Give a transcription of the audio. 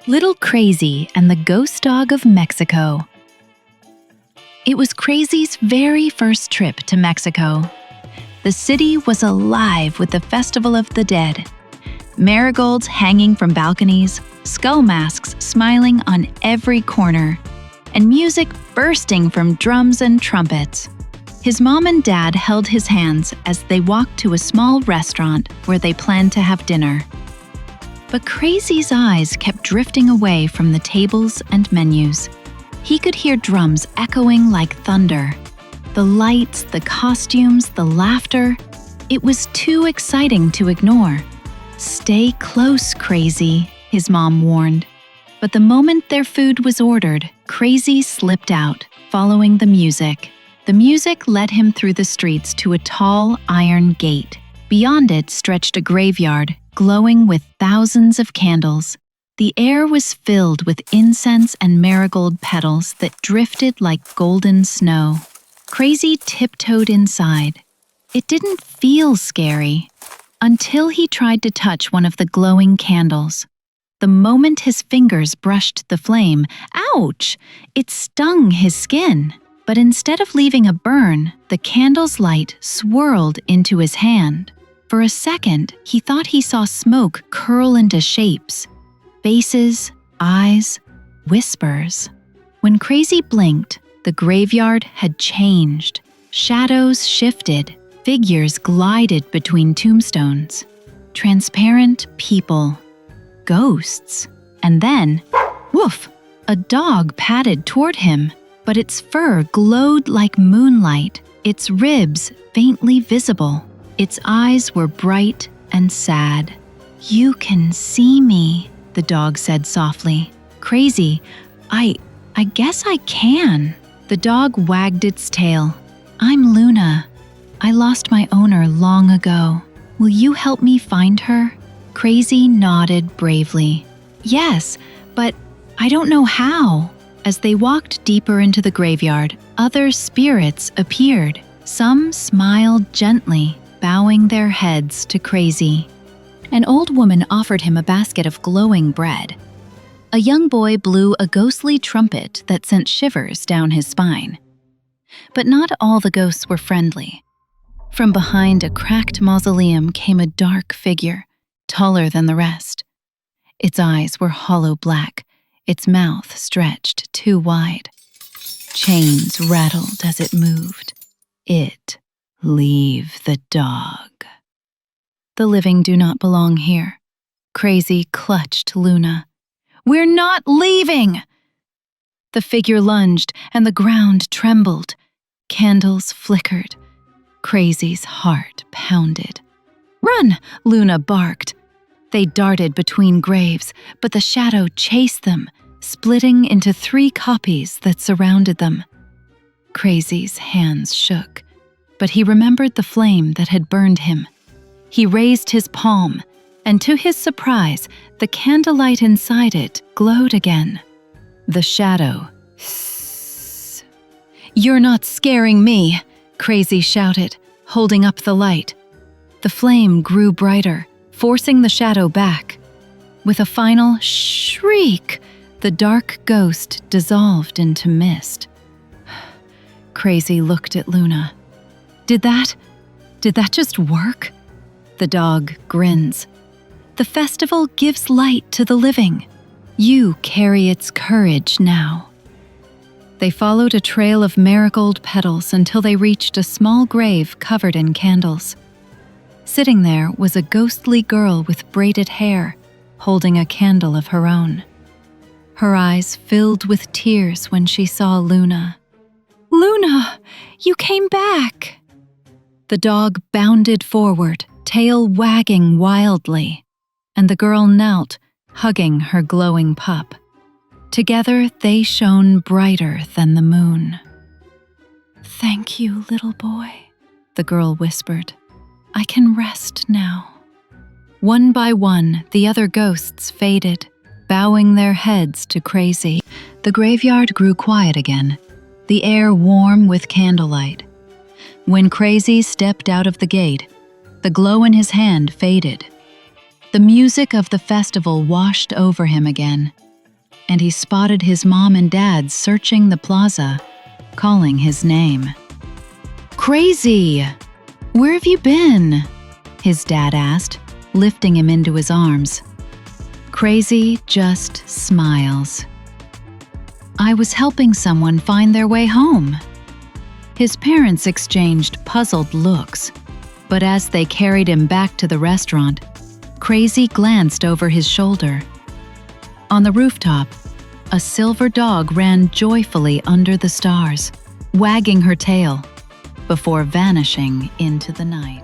Little Krazy and the Ghost Dog of Mexico. It was Krazy's very first trip to Mexico. The city was alive with the Festival of the Dead. Marigolds hanging from balconies, skull masks smiling on every corner, and music bursting from drums and trumpets. His mom and dad held his hands as they walked to a small restaurant where they planned to have dinner. But Krazy's eyes kept drifting away from the tables and menus. He could hear drums echoing like thunder. The lights, the costumes, the laughter. It was too exciting to ignore. "Stay close, Krazy," his mom warned. But the moment their food was ordered, Krazy slipped out, following the music. The music led him through the streets to a tall iron gate. Beyond it stretched a graveyard, glowing with thousands of candles. The air was filled with incense and marigold petals that drifted like golden snow. Krazy tiptoed inside. It didn't feel scary until he tried to touch one of the glowing candles. The moment his fingers brushed the flame, ouch! It stung his skin. But instead of leaving a burn, the candle's light swirled into his hand. For a second, he thought he saw smoke curl into shapes. Faces, eyes, whispers. When Krazy blinked, the graveyard had changed. Shadows shifted, figures glided between tombstones. Transparent people. Ghosts. And then, woof! A dog padded toward him, but its fur glowed like moonlight, its ribs faintly visible. Its eyes were bright and sad. "You can see me," the dog said softly. "Krazy, I guess I can." The dog wagged its tail. "I'm Luna. I lost my owner long ago. Will you help me find her?" Krazy nodded bravely. "Yes, but I don't know how." As they walked deeper into the graveyard, other spirits appeared. Some smiled gently, bowing their heads to Krazy. An old woman offered him a basket of glowing bread. A young boy blew a ghostly trumpet that sent shivers down his spine. But not all the ghosts were friendly. From behind a cracked mausoleum came a dark figure, taller than the rest. Its eyes were hollow black, its mouth stretched too wide. Chains rattled as it moved. Leave the dog. The living do not belong here. Krazy clutched Luna. "We're not leaving!" The figure lunged and the ground trembled. Candles flickered. Krazy's heart pounded. "Run!" Luna barked. They darted between graves, but the shadow chased them, splitting into 3 copies that surrounded them. Krazy's hands shook, but he remembered the flame that had burned him. He raised his palm, and to his surprise, the candlelight inside it glowed again. The shadow. "Sssss. You're not scaring me," Krazy shouted, holding up the light. The flame grew brighter, forcing the shadow back. With a final shriek, the dark ghost dissolved into mist. Krazy looked at Luna. Did that just work?" The dog grins. "The festival gives light to the living. You carry its courage now." They followed a trail of marigold petals until they reached a small grave covered in candles. Sitting there was a ghostly girl with braided hair, holding a candle of her own. Her eyes filled with tears when she saw Luna. "Luna, you came back!" The dog bounded forward, tail wagging wildly, and the girl knelt, hugging her glowing pup. Together they shone brighter than the moon. "Thank you, little boy," the girl whispered. "I can rest now." One by one, the other ghosts faded, bowing their heads to Krazy. The graveyard grew quiet again, the air warm with candlelight. When Krazy stepped out of the gate, the glow in his hand faded. The music of the festival washed over him again, and he spotted his mom and dad searching the plaza, calling his name. "Krazy! Where have you been?" his dad asked, lifting him into his arms. Krazy just smiles. "I was helping someone find their way home." His parents exchanged puzzled looks, but as they carried him back to the restaurant, Krazy glanced over his shoulder. On the rooftop, a silver dog ran joyfully under the stars, wagging her tail, before vanishing into the night.